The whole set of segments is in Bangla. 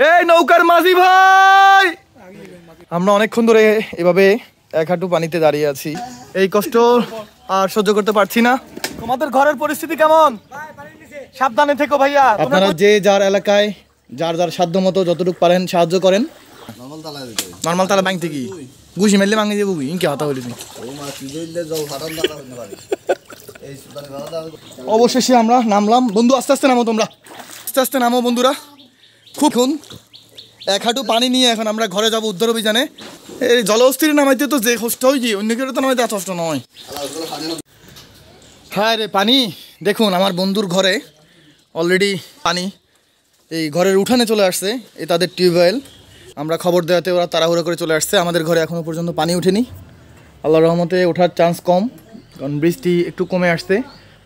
এই নৌকার মাঝি ভাই, আমরা অনেকক্ষণ ধরে এভাবে এক হাঁটু পানিতে দাঁড়িয়ে আছি। এই কষ্ট আর সহ্য করতে পারছি না। তোমাদের ঘরের পরিস্থিতি কেমন? সাবধানে থেকো ভাইয়া। আপনারা যে যার এলাকায় যার যার সাধ্য মতো যতটুকু পারেন সাহায্য করেন। নর্মাল তালা ভাঙতে কি গুছি মারলে ভাঙে যাবো ইনকে হতা বলি। অবশেষে আমরা নামলাম। বন্ধু আস্তে আস্তে নামো, তোমরা আস্তে আস্তে নামো বন্ধুরা। খুব এক হাঁটু পানি নিয়ে এখন আমরা ঘরে যাবো উদ্ধার অভিযানে। এই জলস্থির নামাইতে তো যে কষ্ট হয় কি, অন্য কেউ তো নামাইতে এত কষ্ট নয়। হ্যাঁ রে পানি, দেখুন আমার বন্ধুর ঘরে অলরেডি পানি এই ঘরের উঠানে চলে আসছে। এই তাদের টিউবওয়েল, আমরা খবর দেওয়াতে ওরা তাড়াহুড়ো করে চলে আসছে। আমাদের ঘরে এখনও পর্যন্ত পানি ওঠেনি। আল্লাহর রহমতে ওঠার চান্স কম, কারণ বৃষ্টি একটু কমে আসছে,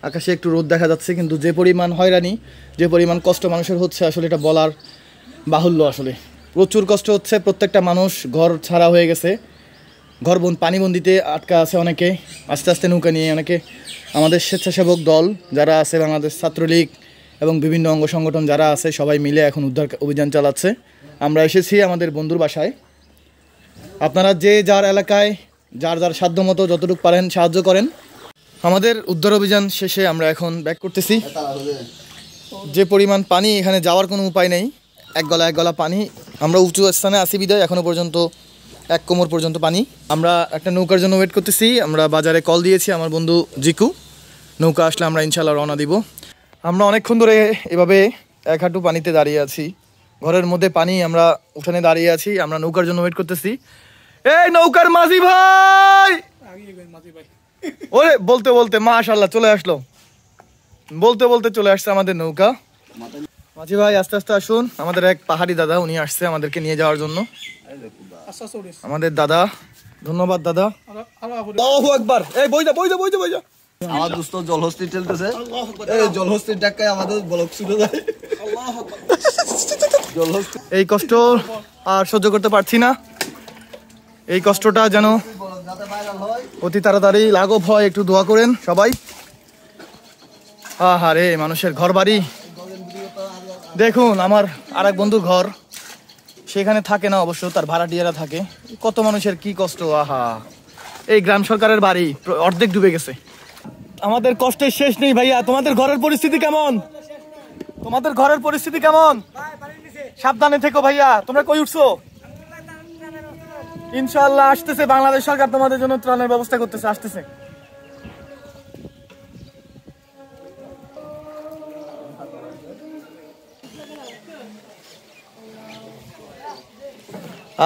আকাশে একটু রোদ দেখা যাচ্ছে। কিন্তু যে পরিমাণ হয়রানি, যে পরিমাণ কষ্ট মানুষের হচ্ছে আসলে এটা বলার বাহুল্য। আসলে প্রচুর কষ্ট হচ্ছে। প্রত্যেকটা মানুষ ঘর ছাড়া হয়ে গেছে, পানিবন্দিতে আটকা আছে অনেকে। আস্তে আস্তে নৌকা নিয়ে অনেকে আমাদের স্বেচ্ছাসেবক দল যারা আছে, বাংলাদেশ ছাত্রলীগ এবং বিভিন্ন অঙ্গ সংগঠন যারা আছে, সবাই মিলে এখন উদ্ধার অভিযান চালাচ্ছে। আমরা এসেছি আমাদের বন্ধুর বাসায়। আপনারা যে যার এলাকায় যার যার সাধ্য মতো যতটুকু পারেন সাহায্য করেন। আমাদের উদ্ধার অভিযান শেষে আমরা এখন ব্যাক করতেছি। যে পরিমাণ পানি, এখানে যাওয়ার কোনো উপায় নেই। এক গলা পানি। আমরা উঁচু স্থানে আসি বিদায় এখনও পর্যন্ত এক কোমর পর্যন্ত পানি। আমরা একটা নৌকার জন্য ওয়েট করতেছি। আমরা বাজারে কল দিয়েছি আমার বন্ধু জিকু, নৌকা আসলে আমরা ইনশাল্লাহ রওনা দিব। আমরা অনেকক্ষণ ধরে এভাবে এক হাঁটু পানিতে দাঁড়িয়ে আছি। ঘরের মধ্যে পানি, আমরা উঠানে দাঁড়িয়ে আছি। আমরা নৌকার জন্য ওয়েট করতেছি। এই নৌকার মাঝি ভাই, ওরে বলতে বলতে মাশাআল্লাহ চলে আসলো। বলতে বলতে চলে আসছে আমাদের নৌকা। মাঝি ভাই আস্তে আস্তে আসুন। আমাদের এক পাহাড়ি দাদা, উনি আসছে আমাদেরকে নিয়ে যাওয়ার জন্য। আমাদের দাদা, ধন্যবাদ দাদা। আল্লাহু আকবার। এই বইজা বইজা বইজা বইজা। আমার দোস্ত জলহস্তি ঠেলতেছে। এই জলহস্তির ডাক্কায় আমাদের ব্লক ছুটে যায়। আল্লাহু আকবার। জলহস্তি। এই কষ্ট আর সহ্য করতে পারছি না। এই কষ্টটা যেন অতি তাড়াতাড়ি লাঘব হয়। একটু দোয়া করেন সবাই। আহারে মানুষের ঘর বাড়ি দেখুন। আমার আর এক বন্ধুর ঘর, সেখানে থাকে না অবশ্য, তার ভাড়াটিয়ারা থাকে। কত মানুষের কি কষ্ট। আহা, এই গ্রাম সরকারের বাড়ি অর্ধেক ডুবে গেছে। আমাদের কষ্টের শেষ নেই ভাইয়া। তোমাদের ঘরের পরিস্থিতি কেমন? তোমাদের ঘরের পরিস্থিতি কেমন? সাবধানে থেকো ভাইয়া। তোমরা কই উঠছো? ইনশাআল্লাহ আসতেছে বাংলাদেশ সরকার, তোমাদের জন্য ত্রাণের ব্যবস্থা করতেছে, আসতেছে।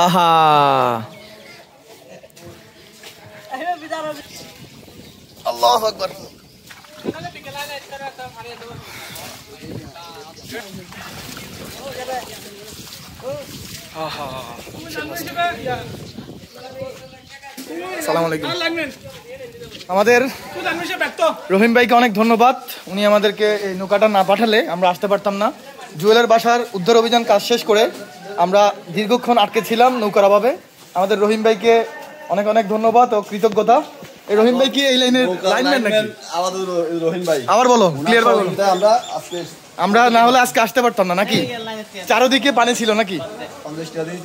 আহা, আল্লাহু আকবার। আসসালামু আলাইকুম। আমাদের রহিম ভাইকে অনেক ধন্যবাদ। উনি আমাদেরকে এই নৌকাটা না পাঠালে আমরা আসতে পারতাম না। জুয়েলের বাসার উদ্ধার অভিযান কাজ শেষ করে আমরা দীর্ঘক্ষণ আটকে ছিলাম নৌকার অভাবে। আমাদের রহিম ভাইকে অনেক অনেক ধন্যবাদ ও কৃতজ্ঞতা। এই রহিম ভাই কি এই লাইনের লাইনম্যান নাকি? আমাদের রহিম ভাই। আবার বলো, ক্লিয়ার বলো। আমরা না হলে আজকে আসতে পারতাম না নাকি? চারদিকে পানি ছিল নাকি? 50 টাকা দিয়ে